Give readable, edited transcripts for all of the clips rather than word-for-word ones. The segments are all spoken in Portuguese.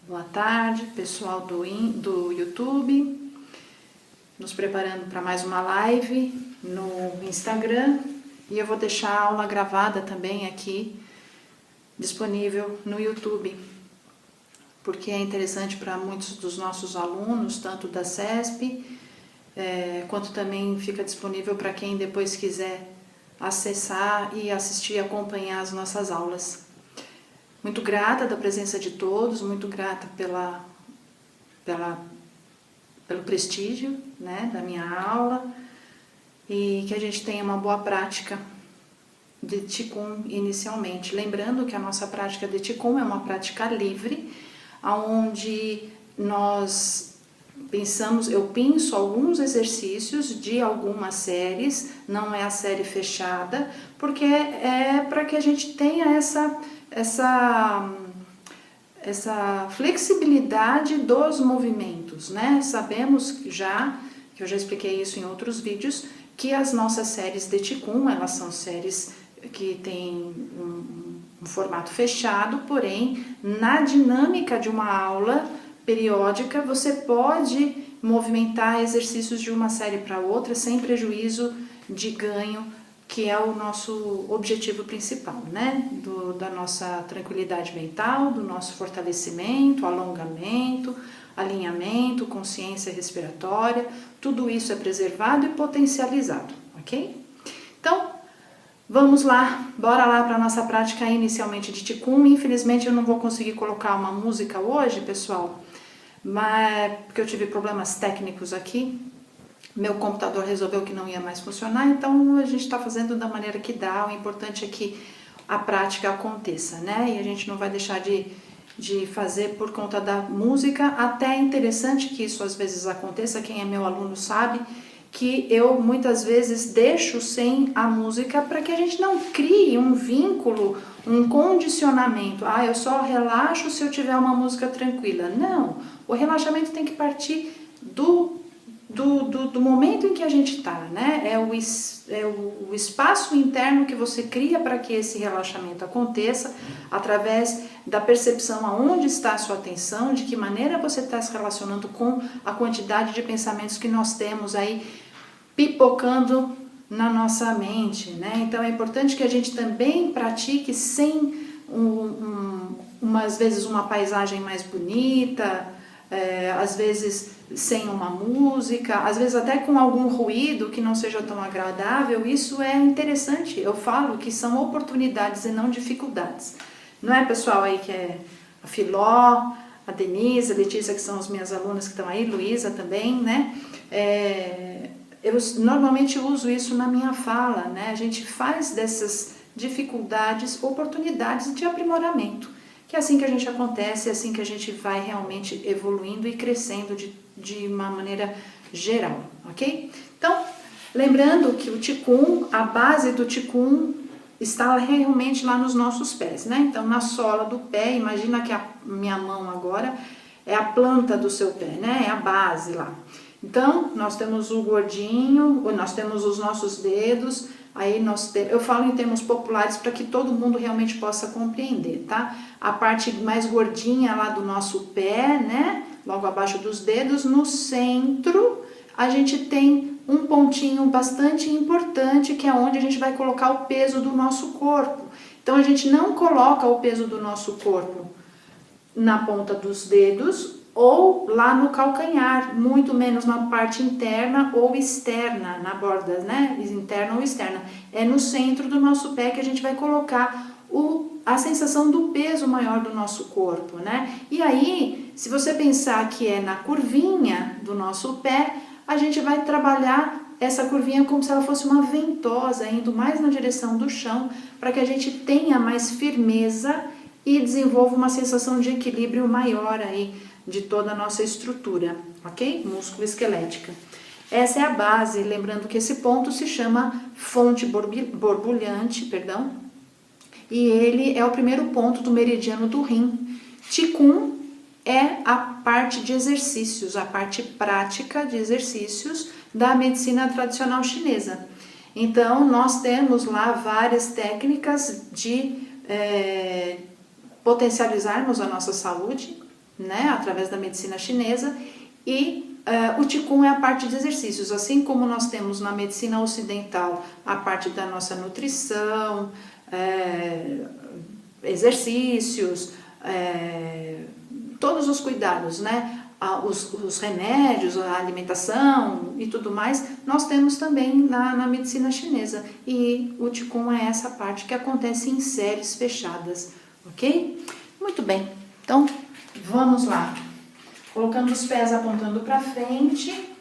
Boa tarde, pessoal do YouTube, nos preparando para mais uma live no Instagram, e eu vou deixar a aula gravada também aqui, disponível no YouTube, porque é interessante para muitos dos nossos alunos, tanto da CESP, quanto também fica disponível para quem depois quiser acessar e assistir e acompanhar as nossas aulas. Muito grata da presença de todos, muito grata pelo prestígio, né, da minha aula, e que a gente tenha uma boa prática de Qigong inicialmente. Lembrando que a nossa prática de Qigong é uma prática livre, onde eu penso alguns exercícios de algumas séries, não é a série fechada, porque é para que a gente tenha essa flexibilidade dos movimentos, né? Sabemos que eu já expliquei isso em outros vídeos, que as nossas séries de Qigong, elas são séries que têm um formato fechado, porém, na dinâmica de uma aula periódica, você pode movimentar exercícios de uma série para outra sem prejuízo de ganho, que é o nosso objetivo principal, né? Da nossa tranquilidade mental, do nosso fortalecimento, alongamento, alinhamento, consciência respiratória, tudo isso é preservado e potencializado, ok? Então, vamos lá, bora lá para a nossa prática inicialmente de Qigong. Infelizmente eu não vou conseguir colocar uma música hoje, pessoal, mas porque eu tive problemas técnicos aqui. Meu computador resolveu que não ia mais funcionar, então a gente está fazendo da maneira que dá. O importante é que a prática aconteça, né? E a gente não vai deixar de fazer por conta da música. Até é interessante que isso às vezes aconteça. Quem é meu aluno sabe que eu muitas vezes deixo sem a música para que a gente não crie um vínculo, um condicionamento. Eu só relaxo se eu tiver uma música tranquila. Não, o relaxamento tem que partir do momento em que a gente está, né? É o espaço interno que você cria para que esse relaxamento aconteça, através da percepção aonde está a sua atenção, de que maneira você está se relacionando com a quantidade de pensamentos que nós temos aí pipocando na nossa mente, né? Então é importante que a gente também pratique sem às vezes uma paisagem mais bonita, às vezes sem uma música, às vezes até com algum ruído que não seja tão agradável. Isso é interessante. Eu falo que são oportunidades e não dificuldades. Não é, pessoal, aí que é a Filó, a Denise, a Letícia, que são as minhas alunas que estão aí, Luísa também, né? Eu normalmente uso isso na minha fala, né? A gente faz dessas dificuldades oportunidades de aprimoramento, que é assim que a gente acontece, é assim que a gente vai realmente evoluindo e crescendo de uma maneira geral, ok? Então, lembrando que o Qigong, a base do Qigong está realmente lá nos nossos pés, né? Então, na sola do pé, imagina que a minha mão agora é a planta do seu pé, né? É a base lá. Então, nós temos o gordinho, nós temos os nossos dedos. Aí eu falo em termos populares para que todo mundo realmente possa compreender, tá? A parte mais gordinha lá do nosso pé, né? Logo abaixo dos dedos, no centro, a gente tem um pontinho bastante importante, que é onde a gente vai colocar o peso do nosso corpo. Então, a gente não coloca o peso do nosso corpo na ponta dos dedos ou lá no calcanhar, muito menos na parte interna ou externa, na borda, né? Interna ou externa. É no centro do nosso pé que a gente vai colocar a sensação do peso maior do nosso corpo, né? E aí, se você pensar que é na curvinha do nosso pé, a gente vai trabalhar essa curvinha como se ela fosse uma ventosa, indo mais na direção do chão, para que a gente tenha mais firmeza e desenvolva uma sensação de equilíbrio maior aí de toda a nossa estrutura, ok? Músculo-esquelética. Essa é a base, lembrando que esse ponto se chama fonte borbulhante, e ele é o primeiro ponto do meridiano do rim. Qigong é a parte de exercícios, a parte prática de exercícios da medicina tradicional chinesa. Então, nós temos lá várias técnicas de potencializarmos a nossa saúde, né, através da medicina chinesa, e o Qigong é a parte de exercícios, assim como nós temos na medicina ocidental a parte da nossa nutrição, exercícios, todos os cuidados, né? Os remédios, a alimentação e tudo mais, nós temos também na medicina chinesa. E o Qigong é essa parte que acontece em séries fechadas, ok? Muito bem, então vamos lá. Colocando os pés apontando para frente,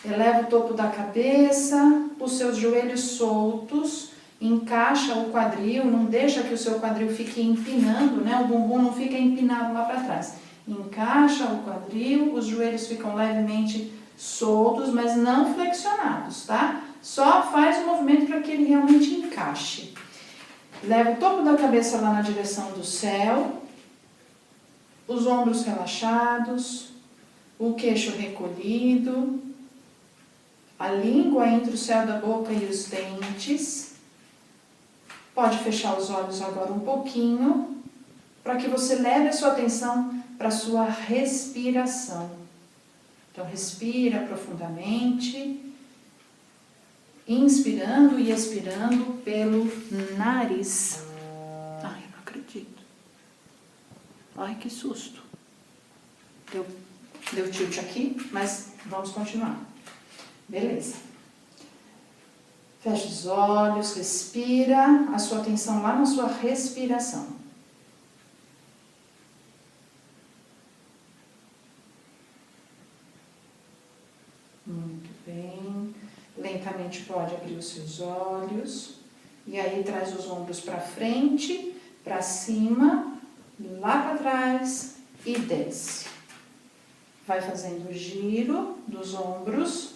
eleva o topo da cabeça, os seus joelhos soltos, encaixa o quadril, não deixa que o seu quadril fique empinando, né? O bumbum não fica empinado lá para trás. Encaixa o quadril, os joelhos ficam levemente soltos, mas não flexionados, tá? Só faz o movimento para que ele realmente encaixe. Leva o topo da cabeça lá na direção do céu, os ombros relaxados, o queixo recolhido, a língua entre o céu da boca e os dentes. Pode fechar os olhos agora um pouquinho, para que você leve a sua atenção para a sua respiração. Então, respira profundamente, inspirando e expirando pelo nariz. Ai, não acredito. Ai, que susto. Deu tilt aqui, mas vamos continuar. Beleza. Feche os olhos, respira, a sua atenção lá na sua respiração. Muito bem. Lentamente pode abrir os seus olhos. E aí traz os ombros para frente, para cima, lá para trás e desce. Vai fazendo o giro dos ombros,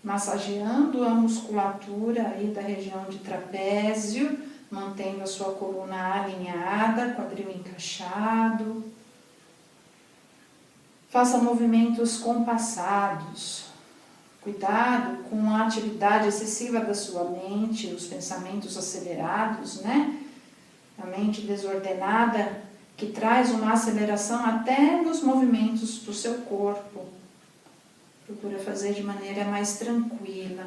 massageando a musculatura aí da região de trapézio, mantendo a sua coluna alinhada, quadril encaixado. Faça movimentos compassados. Cuidado com a atividade excessiva da sua mente, os pensamentos acelerados, né? A mente desordenada que traz uma aceleração até nos movimentos do seu corpo. Procura fazer de maneira mais tranquila.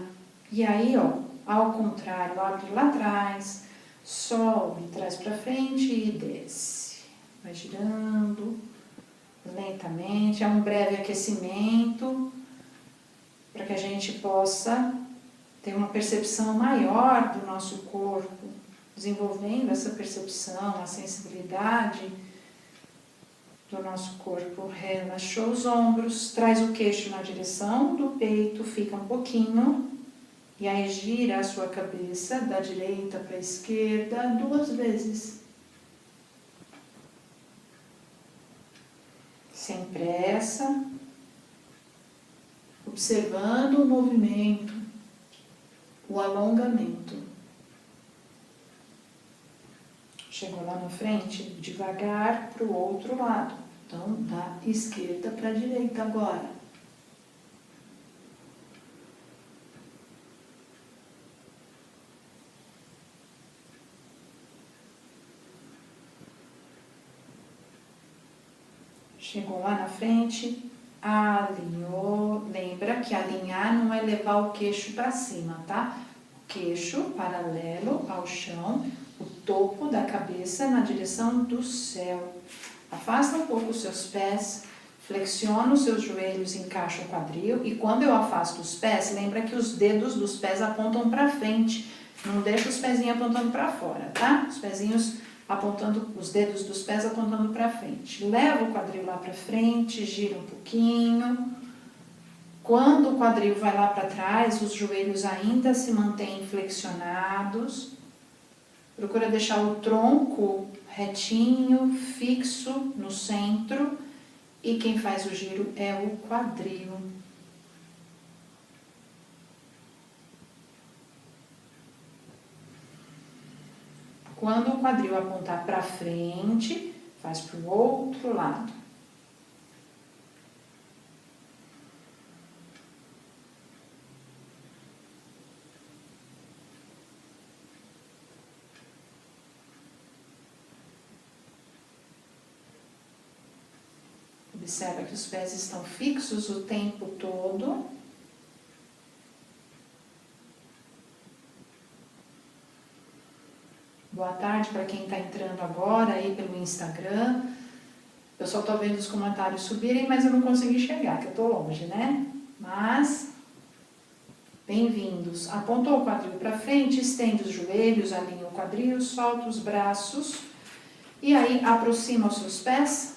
E aí, ó, ao contrário, abre lá atrás, sobe, traz para frente e desce. Vai girando lentamente, é um breve aquecimento para que a gente possa ter uma percepção maior do nosso corpo, desenvolvendo essa percepção, a sensibilidade do nosso corpo. Relaxou os ombros, traz o queixo na direção do peito, fica um pouquinho, e aí gira a sua cabeça da direita para a esquerda 2 vezes. Sem pressa, observando o movimento, o alongamento. Chegou lá na frente, devagar para o outro lado. Então, da esquerda para a direita agora. Chegou lá na frente, alinhou. Lembra que alinhar não é levar o queixo para cima, tá? O queixo paralelo ao chão, o topo da cabeça na direção do céu. Afasta um pouco os seus pés, flexiona os seus joelhos, encaixa o quadril. E quando eu afasto os pés, lembra que os dedos dos pés apontam para frente. Não deixa os pezinhos apontando para fora, tá? Os pezinhos apontando, os dedos dos pés apontando para frente. Leva o quadril lá para frente, gira um pouquinho. Quando o quadril vai lá para trás, os joelhos ainda se mantêm flexionados. Procura deixar o tronco retinho, fixo no centro. E quem faz o giro é o quadril. Quando o quadril apontar para frente, faz para o outro lado. Observa que os pés estão fixos o tempo todo. Boa tarde para quem está entrando agora aí pelo Instagram. Eu só estou vendo os comentários subirem, mas eu não consegui chegar, que eu estou longe, né? Mas, bem-vindos. Apontou o quadril para frente, estende os joelhos, alinha o quadril, solta os braços. E aí, aproxima os seus pés,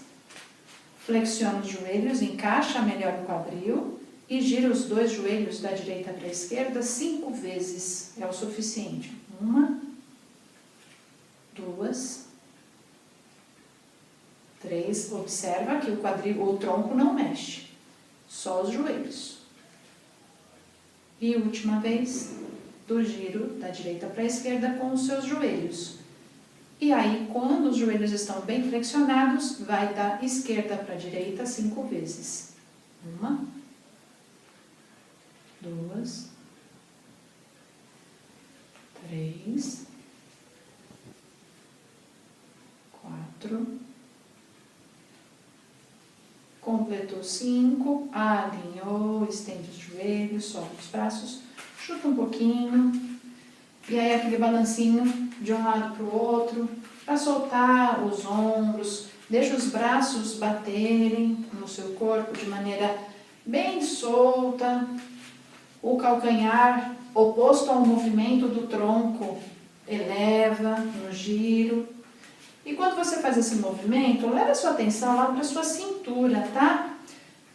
flexiona os joelhos, encaixa melhor o quadril e gira os dois joelhos da direita para a esquerda 5 vezes. É o suficiente. 1, 2, 3. Observa que o quadril, o tronco não mexe, só os joelhos. E última vez, do giro da direita para a esquerda com os seus joelhos. E aí, quando os joelhos estão bem flexionados, vai da esquerda para a direita 5 vezes. 1, 2, 3, 4, completou 5, alinhou, estende os joelhos, solta os braços, chuta um pouquinho, e aí aquele balancinho de um lado para o outro, para soltar os ombros, deixa os braços baterem no seu corpo de maneira bem solta, o calcanhar oposto ao movimento do tronco eleva no giro. E quando você faz esse movimento, leva a sua atenção lá para a sua cintura, tá?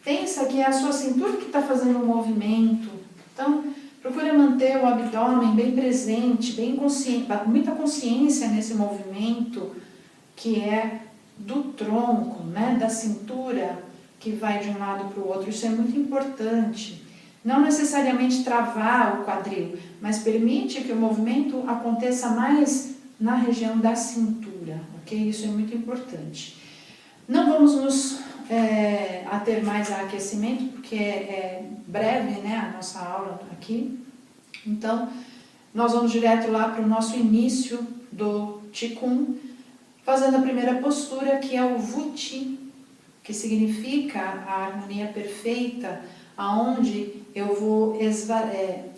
Pensa que é a sua cintura que está fazendo o movimento. Então, procura manter o abdômen bem presente, bem consciente, muita consciência nesse movimento que é do tronco, né? Da cintura que vai de um lado para o outro. Isso é muito importante. Não necessariamente travar o quadril, mas permite que o movimento aconteça mais na região da cintura, ok? Isso é muito importante. Não vamos nos ater mais a aquecimento, porque é breve, né, a nossa aula aqui. Então, nós vamos direto lá para o nosso início do Qigong, fazendo a primeira postura, que é o Vuti, que significa a harmonia perfeita, aonde eu vou,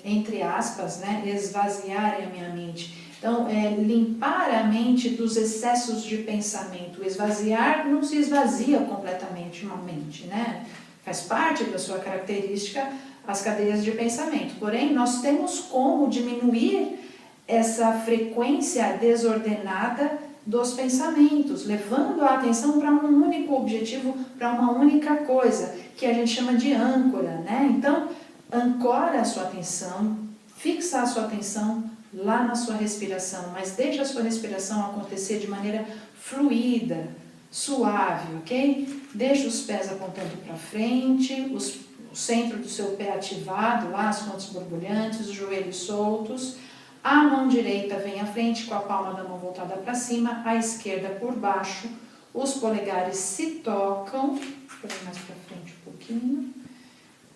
entre aspas, né, esvaziar a minha mente. Então, limpar a mente dos excessos de pensamento. Esvaziar não se esvazia completamente uma mente, né? Faz parte da sua característica as cadeias de pensamento. Porém, nós temos como diminuir essa frequência desordenada dos pensamentos, levando a atenção para um único objetivo, para uma única coisa, que a gente chama de âncora, né? Então, ancora a sua atenção, fixa a sua atenção lá na sua respiração, mas deixa a sua respiração acontecer de maneira fluida, suave, ok? Deixa os pés apontando para frente, o centro do seu pé ativado, lá as pontas borbulhantes, os joelhos soltos. A mão direita vem à frente com a palma da mão voltada para cima, a esquerda por baixo, os polegares se tocam, mais para frente um pouquinho,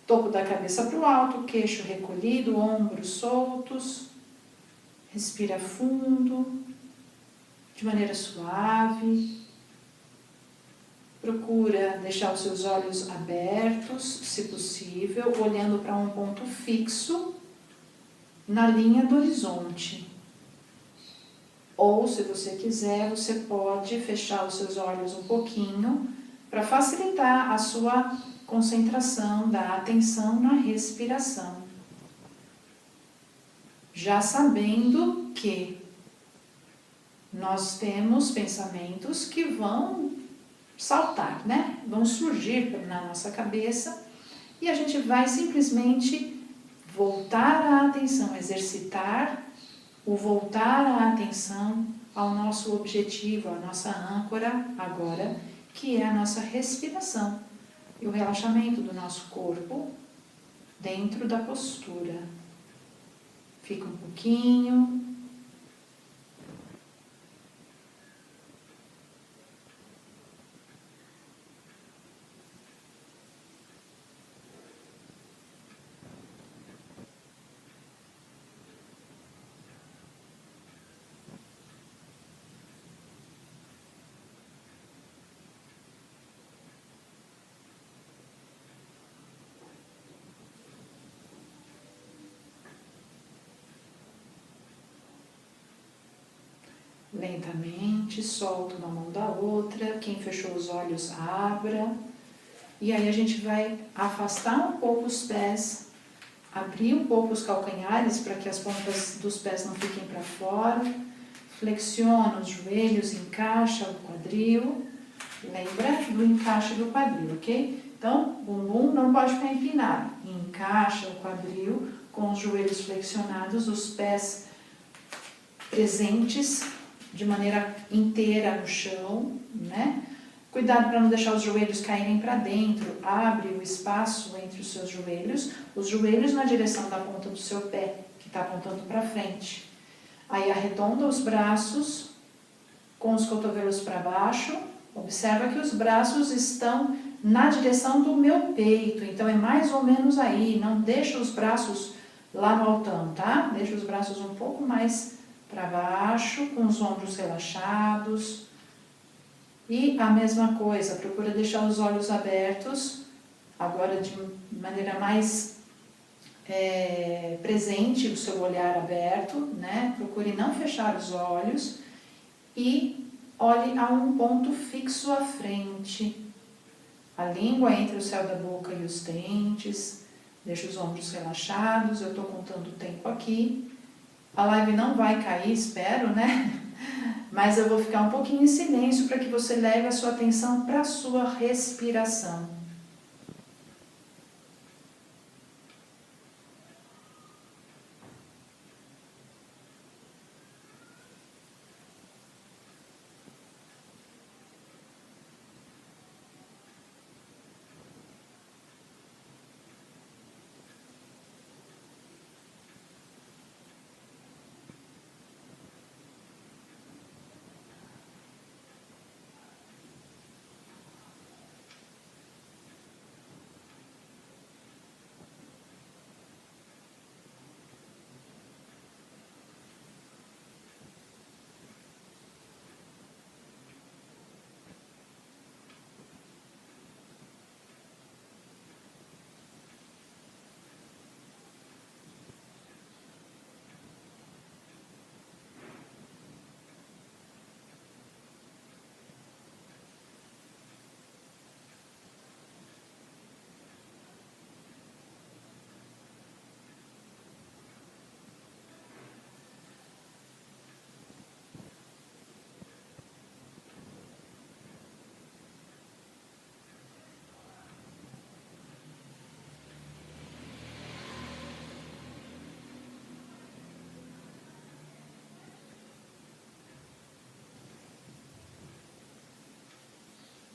topo da cabeça para o alto, queixo recolhido, ombros soltos. Respira fundo, de maneira suave. Procura deixar os seus olhos abertos, se possível, olhando para um ponto fixo na linha do horizonte. Ou, se você quiser, você pode fechar os seus olhos um pouquinho para facilitar a sua concentração da atenção na respiração. Já sabendo que nós temos pensamentos que vão saltar, né? Vão surgir na nossa cabeça e a gente vai simplesmente voltar a atenção, exercitar o voltar a atenção ao nosso objetivo, à nossa âncora agora, que é a nossa respiração e o relaxamento do nosso corpo dentro da postura. Fica um pouquinho. Lentamente, solta uma mão da outra. Quem fechou os olhos, abra. E aí a gente vai afastar um pouco os pés, abrir um pouco os calcanhares para que as pontas dos pés não fiquem para fora. Flexiona os joelhos, encaixa o quadril. Lembra do encaixe do quadril, ok? Então, o bumbum não pode ficar empinado. Encaixa o quadril com os joelhos flexionados, os pés presentes de maneira inteira no chão, né? Cuidado para não deixar os joelhos caírem para dentro. Abre o espaço entre os seus joelhos, os joelhos na direção da ponta do seu pé, que está apontando para frente. Aí arredonda os braços com os cotovelos para baixo. Observa que os braços estão na direção do meu peito, então é mais ou menos aí. Não deixa os braços lá no altão, tá? Deixa os braços um pouco mais para baixo, com os ombros relaxados. E a mesma coisa, procura deixar os olhos abertos, agora de maneira mais presente, o seu olhar aberto, né? Procure não fechar os olhos e olhe a um ponto fixo à frente. A língua entre o céu da boca e os dentes. Deixa os ombros relaxados. Eu estou contando o tempo aqui. A live não vai cair, espero, né? Mas eu vou ficar um pouquinho em silêncio para que você leve a sua atenção para a sua respiração.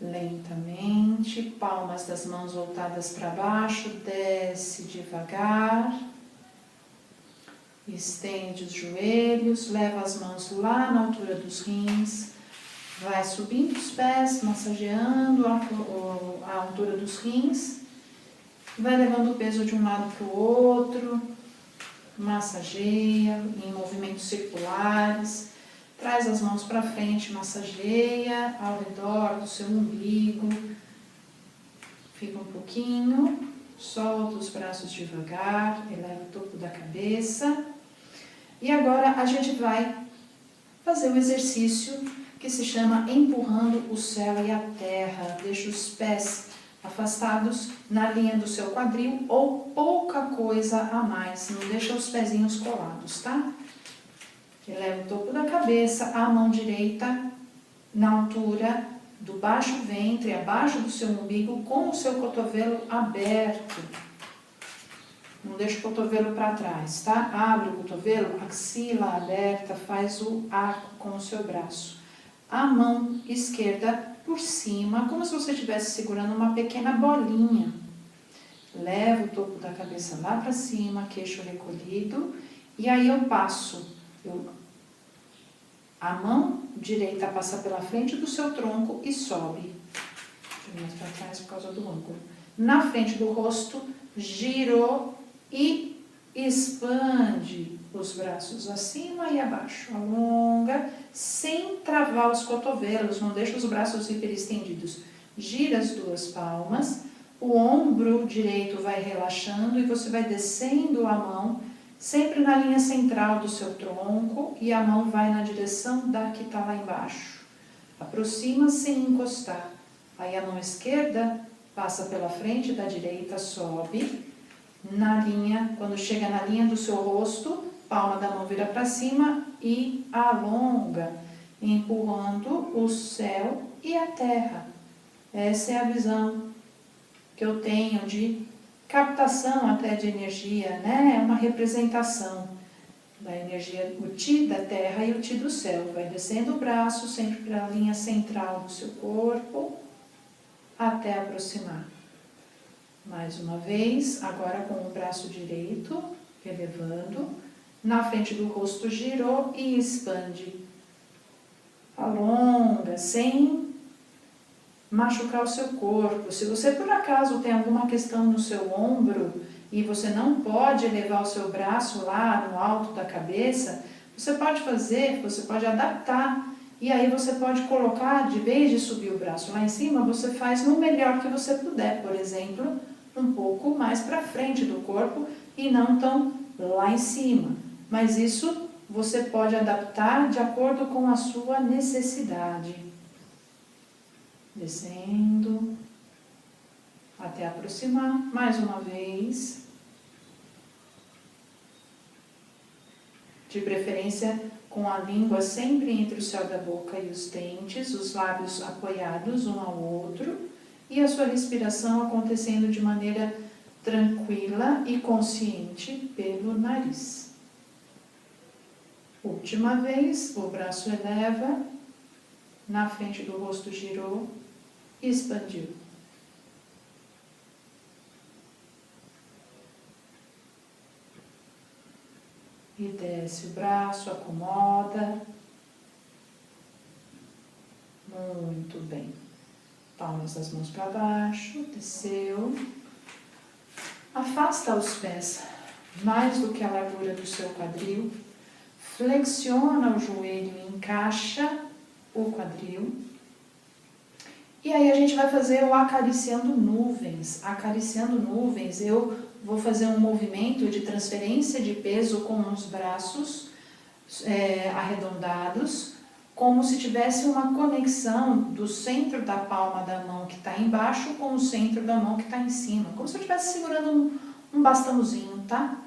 Lentamente, palmas das mãos voltadas para baixo, desce devagar, estende os joelhos, leva as mãos lá na altura dos rins, vai subindo os pés, massageando a altura dos rins, vai levando o peso de um lado para o outro, massageia em movimentos circulares. Traz as mãos para frente, massageia ao redor do seu umbigo. Fica um pouquinho, solta os braços devagar, eleva o topo da cabeça. E agora a gente vai fazer um exercício que se chama empurrando o céu e a terra. Deixa os pés afastados na linha do seu quadril ou pouca coisa a mais. Não deixa os pezinhos colados, tá? Eleva o topo da cabeça, a mão direita na altura do baixo ventre, abaixo do seu umbigo, com o seu cotovelo aberto. Não deixa o cotovelo para trás, tá? Abre o cotovelo, axila aberta, faz o arco com o seu braço. A mão esquerda por cima, como se você estivesse segurando uma pequena bolinha. Leva o topo da cabeça lá para cima, queixo recolhido, e aí eu passo. A mão direita passa pela frente do seu tronco e sobe. Deixa eu ir mais para trás por causa do ângulo. Na frente do rosto, girou e expande os braços acima e abaixo. Alonga, sem travar os cotovelos, não deixa os braços hiperestendidos. Gira as duas palmas, o ombro direito vai relaxando e você vai descendo a mão sempre na linha central do seu tronco e a mão vai na direção da que está lá embaixo. Aproxima sem encostar. Aí a mão esquerda passa pela frente da direita, sobe na linha, quando chega na linha do seu rosto, palma da mão vira para cima e alonga, empurrando o céu e a terra. Essa é a visão que eu tenho de captação até de energia, né? É uma representação da energia, o Ti da terra e o Ti do céu. Vai descendo o braço sempre para a linha central do seu corpo, até aproximar. Mais uma vez, agora com o braço direito, elevando, na frente do rosto girou e expande. Alonga, sem machucar o seu corpo. Se você por acaso tem alguma questão no seu ombro e você não pode levar o seu braço lá no alto da cabeça, você pode fazer, você pode adaptar. E aí você pode colocar, de vez de subir o braço lá em cima, você faz no melhor que você puder. Por exemplo, um pouco mais para frente do corpo e não tão lá em cima. Mas isso você pode adaptar de acordo com a sua necessidade. Descendo, até aproximar, mais uma vez. De preferência com a língua sempre entre o céu da boca e os dentes, os lábios apoiados um ao outro e a sua respiração acontecendo de maneira tranquila e consciente pelo nariz. Última vez, o braço eleva, na frente do rosto girou e expandiu. E desce o braço, acomoda. Muito bem. Palmas das mãos para baixo, desceu. Afasta os pés mais do que a largura do seu quadril. Flexiona o joelho e encaixa o quadril. E aí a gente vai fazer o acariciando nuvens. Acariciando nuvens, eu vou fazer um movimento de transferência de peso com os braços arredondados, como se tivesse uma conexão do centro da palma da mão que está embaixo com o centro da mão que está em cima. Como se eu estivesse segurando um bastãozinho, tá?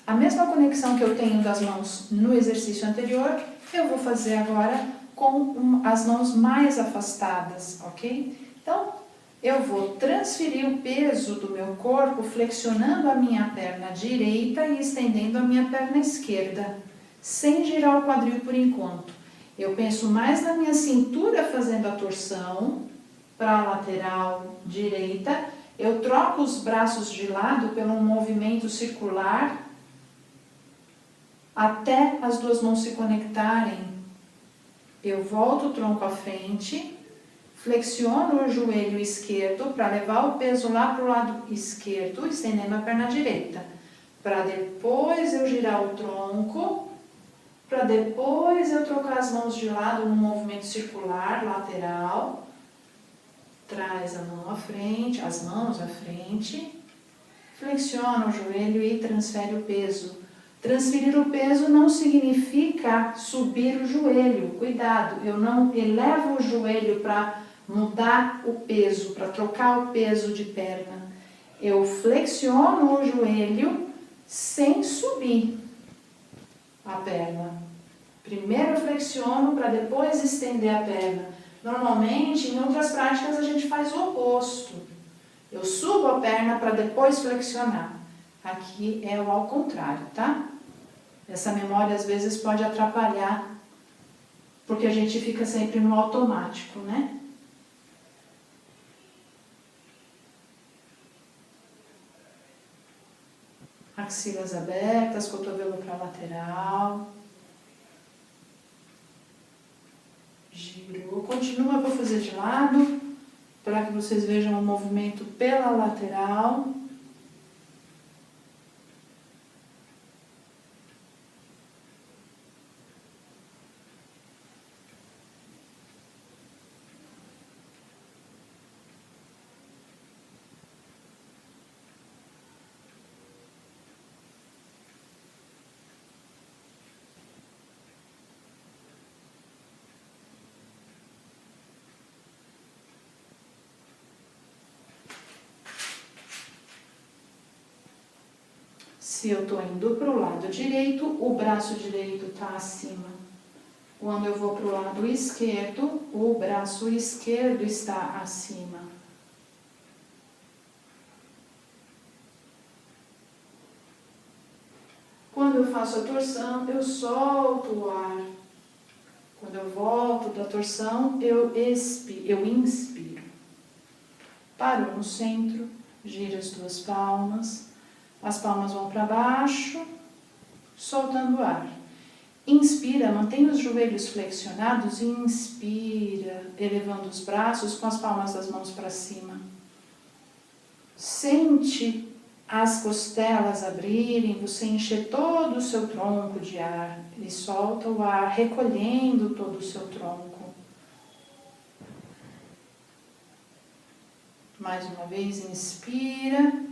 A mesma conexão que eu tenho das mãos no exercício anterior, eu vou fazer agora com as mãos mais afastadas, ok? Então, eu vou transferir o peso do meu corpo flexionando a minha perna direita e estendendo a minha perna esquerda, sem girar o quadril por enquanto. Eu penso mais na minha cintura fazendo a torção para a lateral direita. Eu troco os braços de lado pelo movimento circular até as duas mãos se conectarem. Eu volto o tronco à frente, flexiono o joelho esquerdo para levar o peso lá para o lado esquerdo, estendendo a perna direita. Para depois eu girar o tronco, para depois eu trocar as mãos de lado no movimento circular, lateral. Traz a mão à frente, as mãos à frente, flexiona o joelho e transfere o peso. Transferir o peso não significa subir o joelho, cuidado, eu não elevo o joelho para mudar o peso, para trocar o peso de perna. Eu flexiono o joelho sem subir a perna. Primeiro eu flexiono para depois estender a perna. Normalmente, em outras práticas, a gente faz o oposto. Eu subo a perna para depois flexionar. Aqui é o ao contrário, tá? Essa memória às vezes pode atrapalhar, porque a gente fica sempre no automático, né? Axilas abertas, cotovelo para a lateral. Girou. Continua para fazer de lado, para que vocês vejam o movimento pela lateral. Se eu estou indo para o lado direito, o braço direito está acima. Quando eu vou para o lado esquerdo, o braço esquerdo está acima. Quando eu faço a torção, eu solto o ar. Quando eu volto da torção, eu inspiro. Paro no centro, giro as duas palmas. As palmas vão para baixo, soltando o ar. Inspira, mantenha os joelhos flexionados e inspira, elevando os braços com as palmas das mãos para cima. Sente as costelas abrirem, você encher todo o seu tronco de ar e solta o ar, recolhendo todo o seu tronco. Mais uma vez, inspira.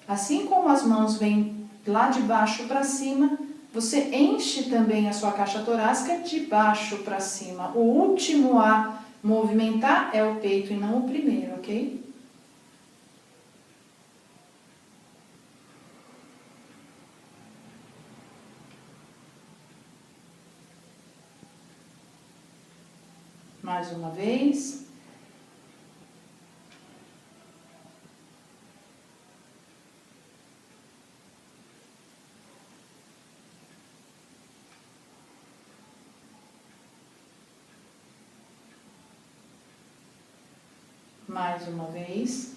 Assim como as mãos vêm lá de baixo para cima, você enche também a sua caixa torácica de baixo para cima. O último a movimentar é o peito e não o primeiro, ok? Mais uma vez. Mais uma vez.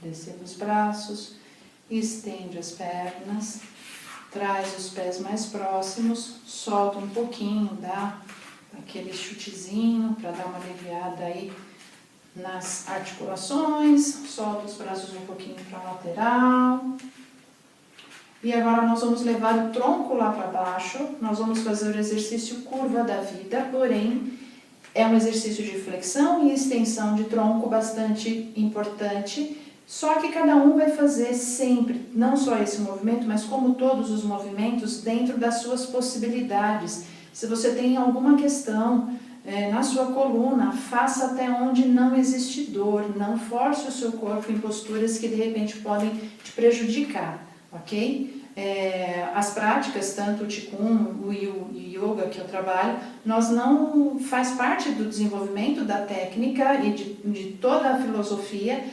Descendo os braços, estende as pernas, traz os pés mais próximos, solta um pouquinho, dá aquele chutezinho para dar uma aliviada aí nas articulações, solta os braços um pouquinho para a lateral. E agora nós vamos levar o tronco lá para baixo, nós vamos fazer o exercício curva da vida, porém é um exercício de flexão e extensão de tronco bastante importante, só que cada um vai fazer sempre, não só esse movimento, mas como todos os movimentos dentro das suas possibilidades. Se você tem alguma questão na sua coluna, faça até onde não existe dor, não force o seu corpo em posturas que de repente podem te prejudicar, ok? As práticas, tanto o Qigong e o Yoga que eu trabalho, nós não faz parte do desenvolvimento da técnica e de toda a filosofia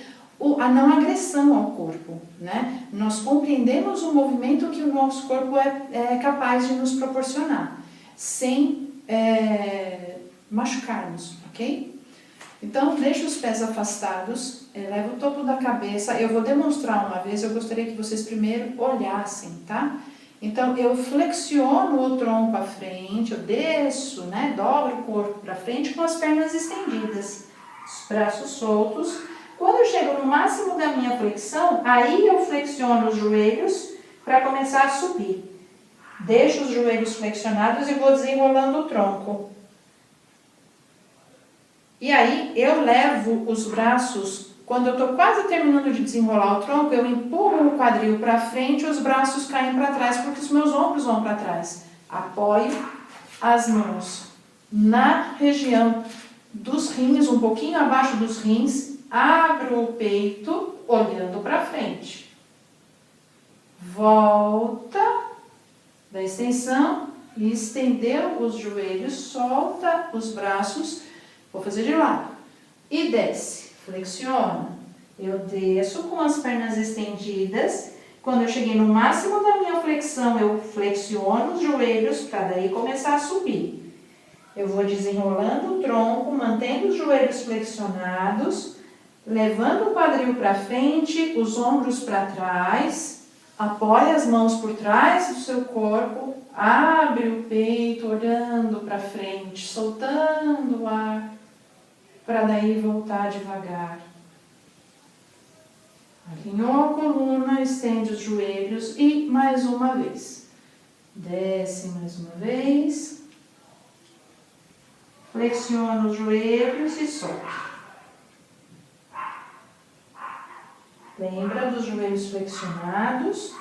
a não agressão ao corpo, né? Nós compreendemos o movimento que o nosso corpo é capaz de nos proporcionar, sem machucarmos, ok? Então, deixa os pés afastados, leva o topo da cabeça. Eu vou demonstrar uma vez, eu gostaria que vocês primeiro olhassem, tá? Então, eu flexiono o tronco à frente, eu desço, né? Dobro o corpo para frente com as pernas estendidas, os braços soltos. Quando eu chego no máximo da minha flexão, aí eu flexiono os joelhos para começar a subir. Deixo os joelhos flexionados e vou desenrolando o tronco. E aí eu levo os braços, quando eu estou quase terminando de desenrolar o tronco, eu empurro o quadril para frente e os braços caem para trás, porque os meus ombros vão para trás. Apoio as mãos na região dos rins, um pouquinho abaixo dos rins, abro o peito olhando para frente. Volta da extensão e estendeu os joelhos, solta os braços, vou fazer de lado. E desce, flexiona. Eu desço com as pernas estendidas. Quando eu cheguei no máximo da minha flexão, eu flexiono os joelhos para daí começar a subir. Eu vou desenrolando o tronco, mantendo os joelhos flexionados, levando o quadril para frente, os ombros para trás, apoia as mãos por trás do seu corpo, abre o peito olhando para frente, soltando o ar, para daí voltar devagar. Alinhou a coluna, estende os joelhos e mais uma vez. Desce mais uma vez. Flexiona os joelhos e solta. Lembra dos joelhos flexionados.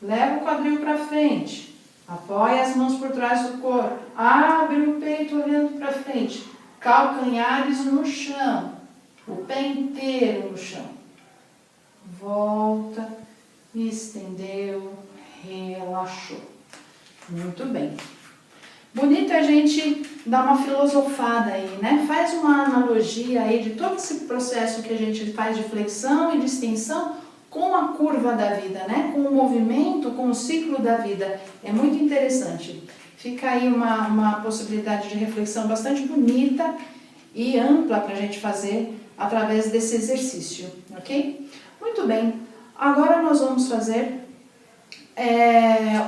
Leva o quadril para frente. Apoia as mãos por trás do corpo. Abre o peito olhando para frente. Calcanhares no chão. O pé inteiro no chão. Volta. Estendeu. Relaxou. Muito bem. Bonito a gente dar uma filosofada aí, né? Faz uma analogia aí de todo esse processo que a gente faz de flexão e de extensão com a curva da vida, né? Com o movimento, com o ciclo da vida. É muito interessante. Fica aí uma possibilidade de reflexão bastante bonita e ampla para a gente fazer através desse exercício, ok? Muito bem. Agora nós vamos fazer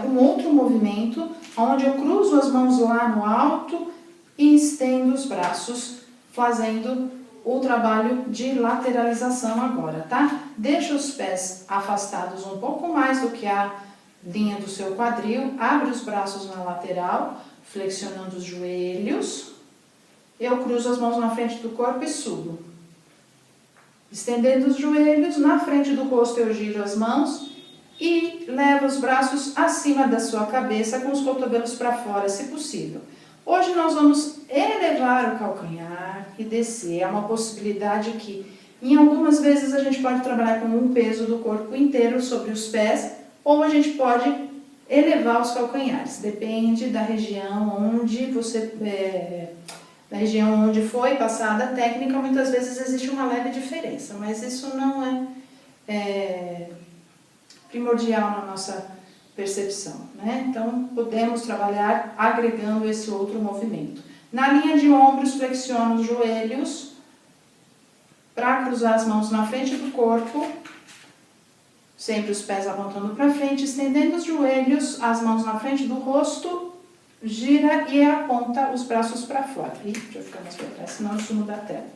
um outro movimento, onde eu cruzo as mãos lá no alto e estendo os braços, fazendo o trabalho de lateralização agora, tá? Deixa os pés afastados um pouco mais do que a linha do seu quadril, abre os braços na lateral, flexionando os joelhos. Eu cruzo as mãos na frente do corpo e subo. Estendendo os joelhos, na frente do rosto eu giro as mãos e leva os braços acima da sua cabeça com os cotovelos para fora, se possível. Hoje nós vamos elevar o calcanhar e descer. É uma possibilidade que, em algumas vezes, a gente pode trabalhar com um peso do corpo inteiro sobre os pés, ou a gente pode elevar os calcanhares. Depende da região onde da região onde foi passada a técnica, muitas vezes existe uma leve diferença, mas isso não é primordial na nossa percepção, né? Então, podemos trabalhar agregando esse outro movimento. Na linha de ombros, flexiona os joelhos para cruzar as mãos na frente do corpo, sempre os pés apontando para frente, estendendo os joelhos, as mãos na frente do rosto, gira e aponta os braços para fora. Deixa eu ficar mais para trás, senão eu sumo da tela.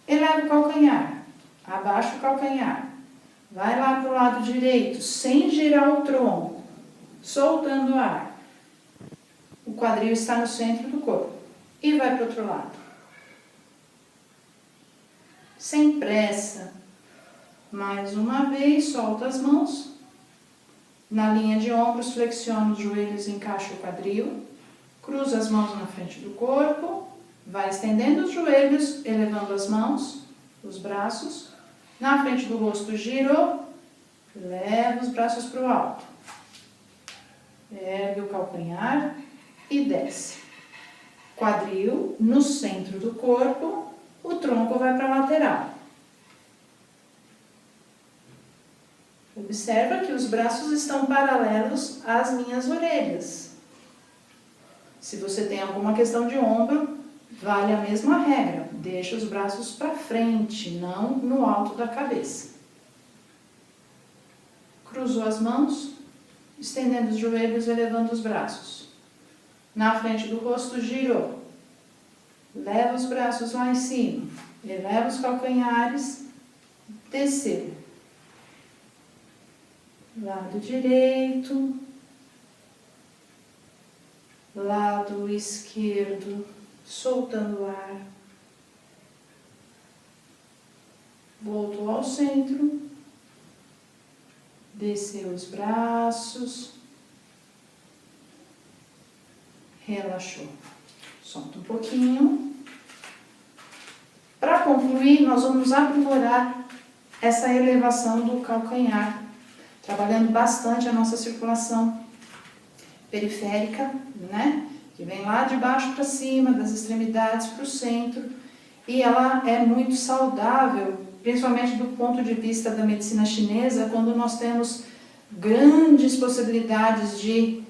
Eleva o calcanhar, abaixa o calcanhar. Vai lá para o lado direito, sem girar o tronco, soltando o ar. O quadril está no centro do corpo. E vai para o outro lado. Sem pressa. Mais uma vez, solta as mãos. Na linha de ombros, flexiona os joelhos, encaixa o quadril. Cruza as mãos na frente do corpo. Vai estendendo os joelhos, elevando as mãos, os braços. Na frente do rosto, girou, leva os braços para o alto. Ergue o calcanhar e desce. Quadril no centro do corpo, o tronco vai para a lateral. Observa que os braços estão paralelos às minhas orelhas. Se você tem alguma questão de ombro, vale a mesma regra. Deixa os braços para frente, não no alto da cabeça. Cruzou as mãos, estendendo os joelhos, elevando os braços. Na frente do rosto, girou. Leva os braços lá em cima. Eleva os calcanhares. Desceu. Lado direito. Lado esquerdo. Soltando o ar. Voltou ao centro. Desceu os braços. Relaxou. Solta um pouquinho. Para concluir, nós vamos aprimorar essa elevação do calcanhar, trabalhando bastante a nossa circulação periférica, né? Que vem lá de baixo para cima, das extremidades para o centro, e ela é muito saudável, principalmente do ponto de vista da medicina chinesa, quando nós temos grandes possibilidades de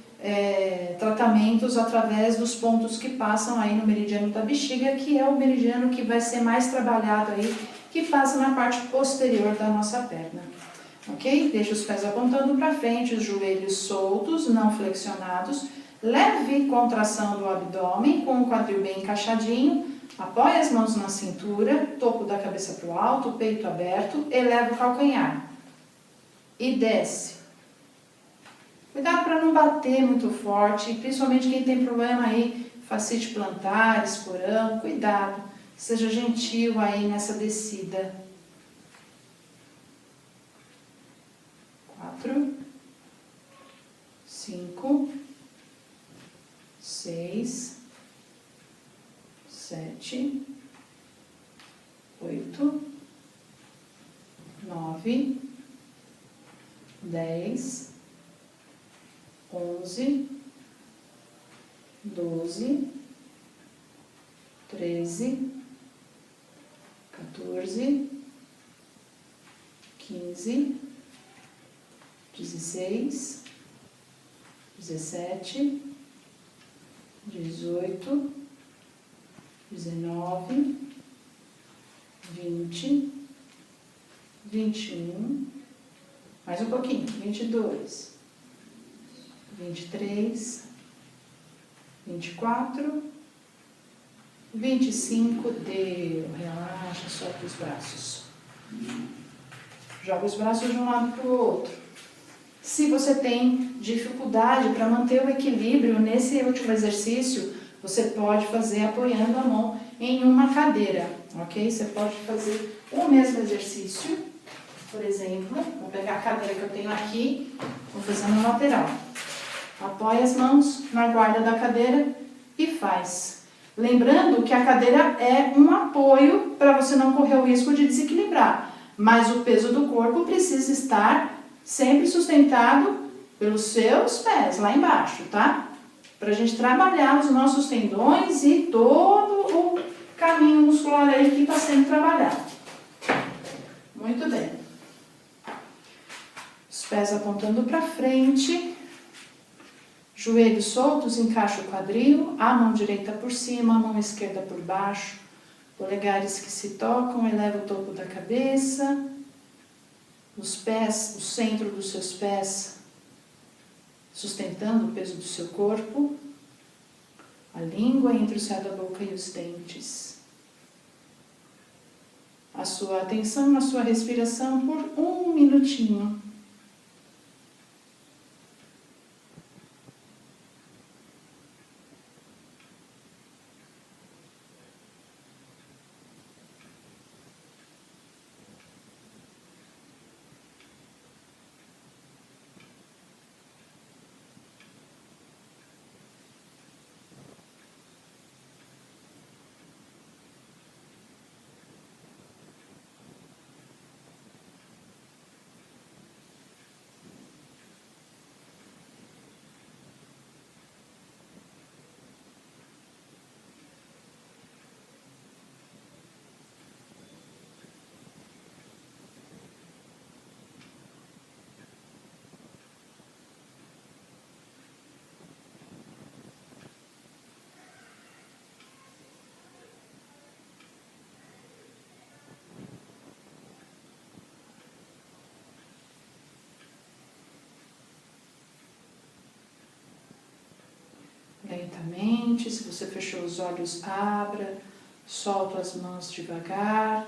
tratamentos através dos pontos que passam aí no meridiano da bexiga, que é o meridiano que vai ser mais trabalhado aí, que passa na parte posterior da nossa perna. Ok? Deixa os pés apontando para frente, os joelhos soltos, não flexionados. Leve contração do abdômen, com o quadril bem encaixadinho. Apoia as mãos na cintura, topo da cabeça para o alto, peito aberto. Eleva o calcanhar. E desce. Cuidado para não bater muito forte, principalmente quem tem problema aí, fascite plantar, esporão. Cuidado, seja gentil aí nessa descida. 5, 6, 7, 8, 9, 10, 11, 12, 13, 14, 15, 16, 17, 18, 19, 20, 21, mais um pouquinho, 22, 23, 24, 25, deu, relaxa, solta os braços. Joga os braços de um lado para o outro. Se você tem dificuldade para manter o equilíbrio nesse último exercício, você pode fazer apoiando a mão em uma cadeira, ok? Você pode fazer o mesmo exercício, por exemplo, vou pegar a cadeira que eu tenho aqui, vou fazer na lateral. Apoia as mãos na guarda da cadeira e faz. Lembrando que a cadeira é um apoio para você não correr o risco de desequilibrar, mas o peso do corpo precisa estar sempre sustentado pelos seus pés lá embaixo, tá? Para a gente trabalhar os nossos tendões e todo o caminho muscular aí que está sendo trabalhado. Muito bem. Os pés apontando para frente. Joelhos soltos, encaixa o quadril, a mão direita por cima, a mão esquerda por baixo, polegares que se tocam, eleva o topo da cabeça, os pés, o centro dos seus pés, sustentando o peso do seu corpo, a língua entre o céu da boca e os dentes. A sua atenção na sua respiração por 1 minutinho. Lentamente, se você fechou os olhos, abra, solta as mãos devagar.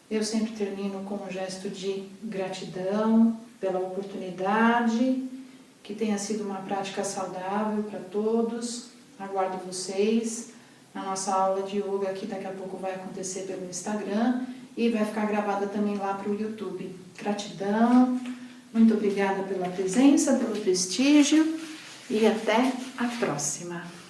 Eu sempre termino com um gesto de gratidão pela oportunidade, que tenha sido uma prática saudável para todos. Aguardo vocês na nossa aula de yoga, que daqui a pouco vai acontecer pelo Instagram e vai ficar gravada também lá para o YouTube. Gratidão, muito obrigada pela presença, pelo prestígio. E até a próxima!